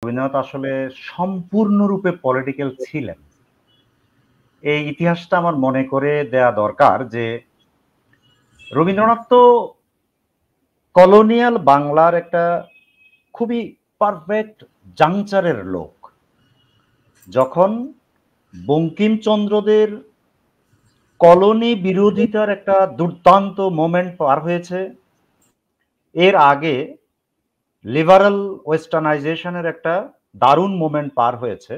রবীন্দ্রনাথ আসলে সম্পূর্ণরূপে পলিটিক্যাল ছিলেন, এই ইতিহাসটা আমার মনে করে দেয়া দরকার যে রবীন্দ্রনাথ তো কলোনিয়াল বাংলার একটা খুবই পারফেক্ট জাংচারের লোক। যখন বঙ্কিমচন্দ্রদের কলোনি বিরোধিতার একটা দুর্দান্ত মোমেন্ট পার হয়েছে, এর আগে লিবারাল ওয়েস্টার্নাইজেশনের একটা দারুণ মোমেন্ট পার হয়েছে।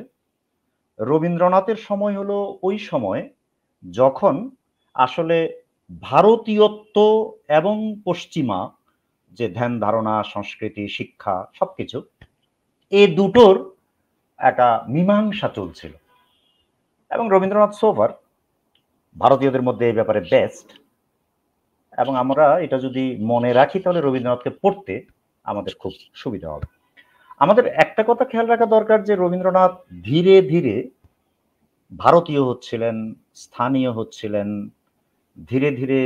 রবীন্দ্রনাথের সময় হলো ওই সময় যখন আসলে ভারতীয়ত্ব এবং পশ্চিমা যে ধ্যান ধারণা, সংস্কৃতি, শিক্ষা সবকিছু এই দুটোর একটা মীমাংসা চলছিল। এবং রবীন্দ্রনাথ সোফার ভারতীয়দের মধ্যে এই ব্যাপারে বেস্ট। এবং আমরা এটা যদি মনে রাখি তাহলে রবীন্দ্রনাথকে পড়তে আমাদের খুব সুবিধা হবে। আমাদের একটা কথা খেয়াল রাখা দরকার যে রবীন্দ্রনাথ ধীরে ধীরে ভারতীয় হচ্ছিলেন, স্থানীয় হচ্ছিলেন, ধীরে ধীরে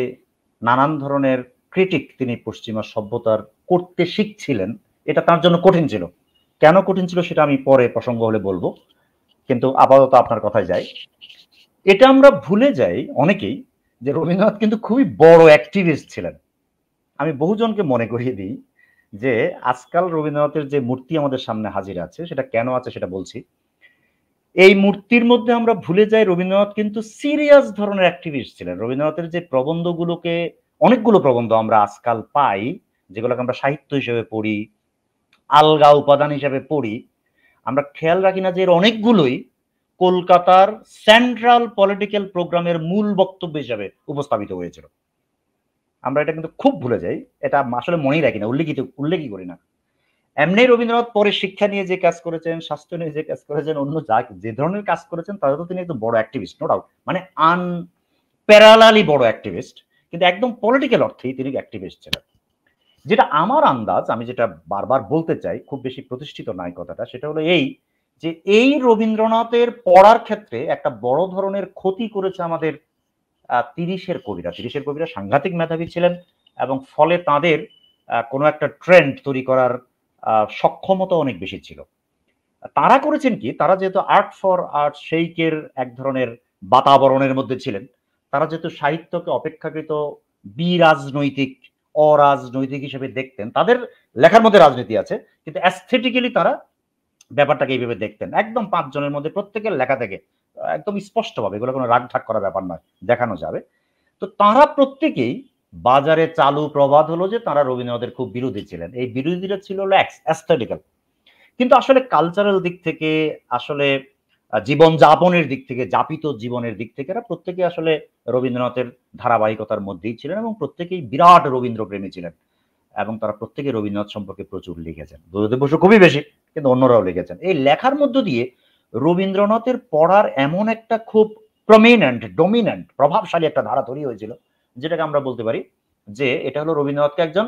নানান ধরনের ক্রিটিক তিনি পশ্চিমা সভ্যতার করতে শিখছিলেন। এটা তার জন্য কঠিন ছিল। কেন কঠিন ছিল সেটা আমি পরে প্রসঙ্গ হলে বলবো, কিন্তু আপাতত আপনার কথায় যাই। এটা আমরা ভুলে যাই অনেকেই যে রবীন্দ্রনাথ কিন্তু খুবই বড় অ্যাক্টিভিস্ট ছিলেন। আমি বহুজনকে মনে করিয়ে দিই যে আজকাল রবীন্দ্রনাথের যে মূর্তি আমাদের সামনে হাজির আছে সেটা কেন আছে সেটা বলছি। এই মূর্তির মধ্যে আমরা ভুলে যাই রবীন্দ্রনাথ কিন্তু সিরিয়াস ধরনের অ্যাক্টিভিস্ট ছিলেন। রবীন্দ্রনাথের যে প্রবন্ধগুলোকে, অনেকগুলো প্রবন্ধ আমরা আজকাল পাই যেগুলোকে আমরা সাহিত্য হিসেবে পড়ি, আলগা উপাদান হিসেবে পড়ি, আমরা খেয়াল রাখি না যে এর অনেকগুলোই কলকাতার সেন্ট্রাল পলিটিক্যাল প্রোগ্রামের মূল বক্তব্য হিসেবে উপস্থাপিত হয়েছিল। আমরা এটা কিন্তু খুব ভুলে যাই, এটা আসলে মনেই রাখি না, উল্লেখই করি না। এমনি রবীন্দ্রনাথ পরে শিক্ষা নিয়ে যে কাজ করেছেন, স্বাস্থ্য নিয়ে যে কাজ করেছেন, অন্য যে ধরনের কাজ করেছেন তাদের তো তিনি একদম বড় অ্যাক্টিভিস্ট, নো ডাউট, মানে আনপ্যারালালি বড় অ্যাক্টিভিস্ট, কিন্তু একদম পলিটিক্যাল অর্থেই তিনি অ্যাক্টিভিস্ট ছিলেন। যেটা আমার আন্দাজ, আমি যেটা বারবার বলতে চাই, খুব বেশি প্রতিষ্ঠিত নাই কথাটা, সেটা হলো এই যে এই রবীন্দ্রনাথের পড়ার ক্ষেত্রে একটা বড় ধরনের ক্ষতি করেছে আমাদের তিরিশের কবিরা সাংঘাতিক মেধাবী ছিলেন এবং ফলে তাদের কোনো একটা ট্রেন্ড তৈরি করার সক্ষমতা অনেক বেশি ছিল। তারা করেছেন কি, তারা যেহেতু আর্ট ফর আর্ট সেইকের এক ধরনের বাতাবরণের মধ্যে ছিলেন, তারা যেহেতু সাহিত্যকে অপেক্ষাকৃত বিরাজনৈতিক, অরাজনৈতিক হিসেবে দেখতেন, তাদের লেখার মধ্যে রাজনীতি আছে কিন্তু অ্যাস্থেটিক্যালি তারা ব্যাপারটাকে এইভাবে দেখতেন। একদম 5 জনের মধ্যে প্রত্যেকের লেখা থেকে একদম স্পষ্টভাবে, এগুলো কোনো রাগ ঠাক করার ব্যাপার নয়, দেখানো যাবে। তো তারা প্রত্যেকেই বাজারে চালু প্রবাদ হলো যে তারা রবীন্দ্রনাথের খুব বিরোধী ছিলেন। এই বিরোধীরা ছিল হলো অ্যাস্থেটিক্যাল, কিন্তু আসলে কালচারাল দিক থেকে, আসলে জীবন যাপনের দিক থেকে, যাপিত জীবনের দিক থেকে এরা প্রত্যেকে আসলে রবীন্দ্রনাথের ধারাবাহিকতার মধ্যেই ছিলেন এবং প্রত্যেকেই বিরাট রবীন্দ্রপ্রেমী ছিলেন এবং তারা প্রত্যেকে রবীন্দ্রনাথ সম্পর্কে প্রচুর লিখেছেন। বুদ্ধদেব বসু খুবই বেশি, কিন্তু অন্যরাও লিখেছেন। এই লেখার মধ্য দিয়ে রবীন্দ্রনাথের পড়ার এমন একটা খুব প্রমিনেন্ট, ডমিনেন্ট, প্রভাবশালী একটা ধারা তৈরি হয়েছিল, যেটাকে আমরা বলতে পারি যে এটা হলো রবীন্দ্রনাথকে একজন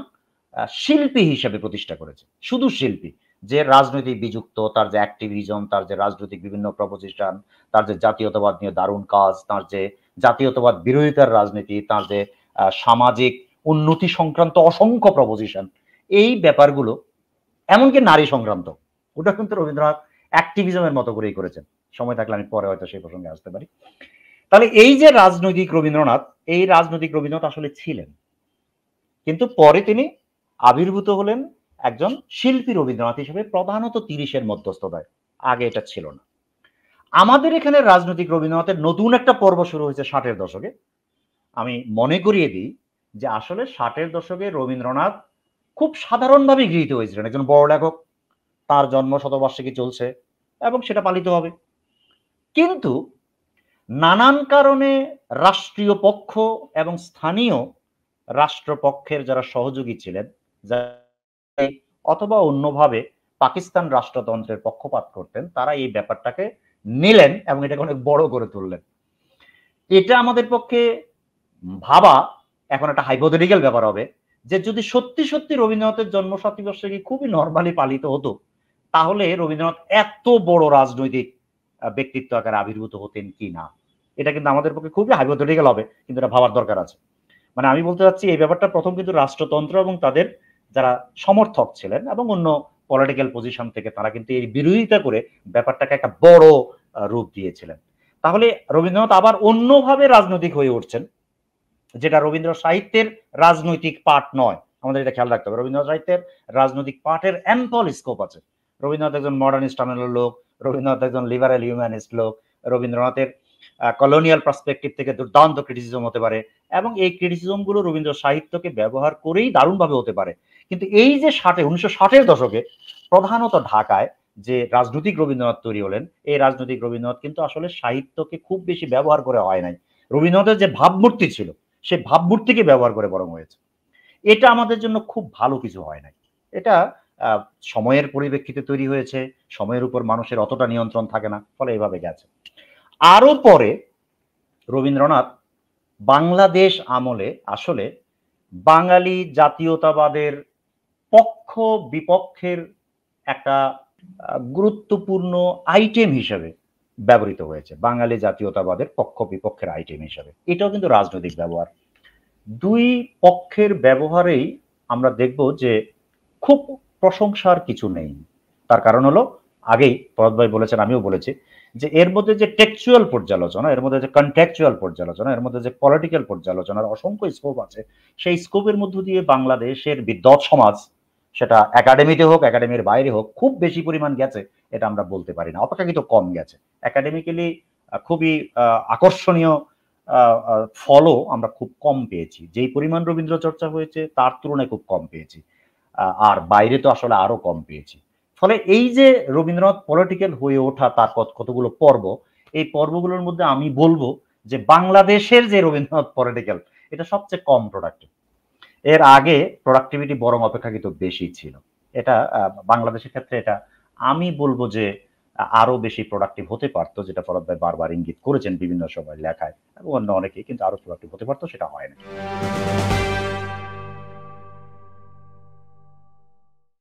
শিল্পী হিসেবে প্রতিষ্ঠা করেছে। শুধু শিল্পী, যে রাজনৈতিক বিযুক্ত, তার যে অ্যাক্টিভিজম, তার যে রাজনৈতিক বিভিন্ন প্রপোজিশন, তার যে জাতীয়তাবাদ নিয়ে দারুণ কাজ, তার যে জাতীয়তাবাদ বিরোধিতার রাজনীতি, তার যে সামাজিক উন্নতি সংক্রান্ত অসংখ্য প্রপোজিশন, এই ব্যাপারগুলো, এমনকি নারী সংক্রান্ত, ওটা কিন্তু রবীন্দ্রনাথ অ্যাক্টিভিজমের মতো করেই করেছেন। সময় থাকলে আমি পরে হয়তো সেই প্রসঙ্গে আসতে পারি। তাহলে এই যে রাজনৈতিক রবীন্দ্রনাথ, এই রাজনৈতিক রবীন্দ্রনাথ আসলে ছিলেন, কিন্তু পরে তিনি আবির্ভূত হলেন একজন শিল্পী রবীন্দ্রনাথ হিসেবে, প্রধানত 30-এর মধ্যস্থতায়। আগে এটা ছিল না। আমাদের এখানে রাজনৈতিক রবীন্দ্রনাথের নতুন একটা পর্ব শুরু হয়েছে 60-এর দশকে। আমি মনে করিয়ে দিই যে আসলে 60-এর দশকে রবীন্দ্রনাথ খুব সাধারণভাবে গৃহীত হয়েছিলেন, একজন বড় লেখক, তার জন্ম শতবার্ষিকী চলছে এবং সেটা পালিত হবে। কিন্তু নানান কারণে রাষ্ট্রীয় পক্ষ এবং স্থানীয় রাষ্ট্রপক্ষের যারা সহযোগী ছিলেন, অথবা অন্যভাবে পাকিস্তান রাষ্ট্রতন্ত্রের পক্ষপাত করতেন, তারা এই ব্যাপারটাকে নিলেন এবং এটাকে অনেক বড় করে তুললেন। এটা আমাদের পক্ষে ভাবা এখন একটা হাইপোথেটিক্যাল ব্যাপার হবে যে যদি সত্যি সত্যি রবীন্দ্রনাথের জন্ম শতবার্ষিকী খুবই নর্মালি পালিত হতো, তাহলে রবীন্দ্রনাথ এত বড় রাজনৈতিক ব্যক্তিত্ব আকারে আবির্ভূত হতেন কি না। এটা কিন্তু আমাদের পক্ষে খুবই হাইপোথেটিক্যাল হবে, কিন্তু এটা ভাবার দরকার আছে। মানে আমি বলতে চাচ্ছি এই ব্যাপারটা প্রথম কিন্তু রাষ্ট্রতন্ত্র এবং তাদের যারা সমর্থক ছিলেন এবং অন্য পলিটিক্যাল পজিশন থেকে তারা কিন্তু এর বিরোধিতা করে ব্যাপারটাকে একটা বড় রূপ দিয়েছিলেন। তাহলে রবীন্দ্রনাথ আবার অন্যভাবে রাজনৈতিক হয়ে উঠছেন, যেটা রবীন্দ্র সাহিত্যের রাজনৈতিক পাঠ নয়। আমাদের এটা খেয়াল রাখতে হবে, রবীন্দ্র সাহিত্যের রাজনৈতিক পাঠের অ্যাম্পল স্কোপ আছে। রবীন্দ্রনাথ একজন মডার্নিস্ট আমলের লোক, রবীন্দ্রনাথ একজন লিবারেল হিউম্যানিস্ট লোক, রবীন্দ্রনাথের কলোনিয়াল পার্সপেক্টিভ থেকে দুর্দান্ত ক্রিটিসিজম হতে পারে, এবং এই ক্রিটিসিজমগুলো রবীন্দ্র সাহিত্যকে ব্যবহার করেই দারুণভাবে হতে পারে। কিন্তু এই যে 1960-এর দশকে প্রধানত ঢাকায় যে রাজনৈতিক রবীন্দ্রনাথ তৈরি হলেন, এই রাজনৈতিক রবীন্দ্রনাথ কিন্তু আসলে সাহিত্যকে খুব বেশি ব্যবহার করে হয় নাই। রবীন্দ্রনাথের যে ভাবমূর্তি ছিল, সেই ভাবমূর্তিকে ব্যবহার করে বরং হয়েছে। এটা আমাদের জন্য খুব ভালো কিছু হয় নাই। এটা সময়ের পরিপ্রেক্ষিতে তৈরি হয়েছে, সময়ের উপর মানুষের অতটা নিয়ন্ত্রণ থাকে না, ফলে এভাবে গেছে। আরো পরে রবীন্দ্রনাথ বাংলাদেশ আমলে আসলে বাঙালি জাতীয়তাবাদের পক্ষ বিপক্ষের একটা গুরুত্বপূর্ণ আইটেম হিসেবে ব্যবহৃত হয়েছে, বাঙালি জাতীয়তাবাদের পক্ষ বিপক্ষের আইটেম হিসেবে। এটাও কিন্তু রাজনৈতিক ব্যবহার। দুই পক্ষের ব্যবহারেই আমরা দেখব যে খুব প্রশংসার কিছু নেই। তার কারণ হলো, আগেই ফরহাদ ভাই বলেছেন, আমিও বলেছি, যে এর মধ্যে যে টেক্সচুয়াল পর্যালোচনা, এর মধ্যে যে কন্টেক্সচুয়াল পর্যালোচনা, এর মধ্যে যে পলিটিক্যাল পর্যালোচনার অসংখ্য স্কোপ আছে, সেই স্কোপের মধ্য দিয়ে বাংলাদেশের বিদ্বৎ সমাজ, সেটা একাডেমিতে হোক একাডেমির বাইরে হোক, খুব বেশি পরিমাণ গেছে এটা আমরা বলতে পারি না, অপেক্ষাকৃত কম গেছে। একাডেমিক্যালি খুবই আকর্ষণীয় ফলও আমরা খুব কম পেয়েছি। যেই পরিমাণ রবীন্দ্র চর্চা হয়েছে তার তুলনায় খুব কম পেয়েছি, আর বাইরে তো আসলে আরো কম পেয়েছি। ফলে এই যে রবীন্দ্রনাথ পলিটিক্যাল হয়ে ওঠা, তার কতগুলো পর্ব, এই পর্বগুলোর মধ্যে আমি বলবো যে বাংলাদেশের যে রবীন্দ্রনাথ পলিটিক্যাল, এটা সবচেয়ে কম প্রোডাক্টিভ। এর আগে প্রোডাক্টিভিটি বরং অপেক্ষাকৃত বেশি ছিল। এটা বাংলাদেশের ক্ষেত্রে এটা আমি বলবো যে আরো বেশি প্রোডাক্টিভ হতে পারতো, যেটা ফরহাদ ভাই বারবার ইঙ্গিত করেছেন বিভিন্ন সময় লেখায় এবং অন্য অনেকেই, কিন্তু আরো প্রোডাক্টিভ হতে পারতো, সেটা হয় না।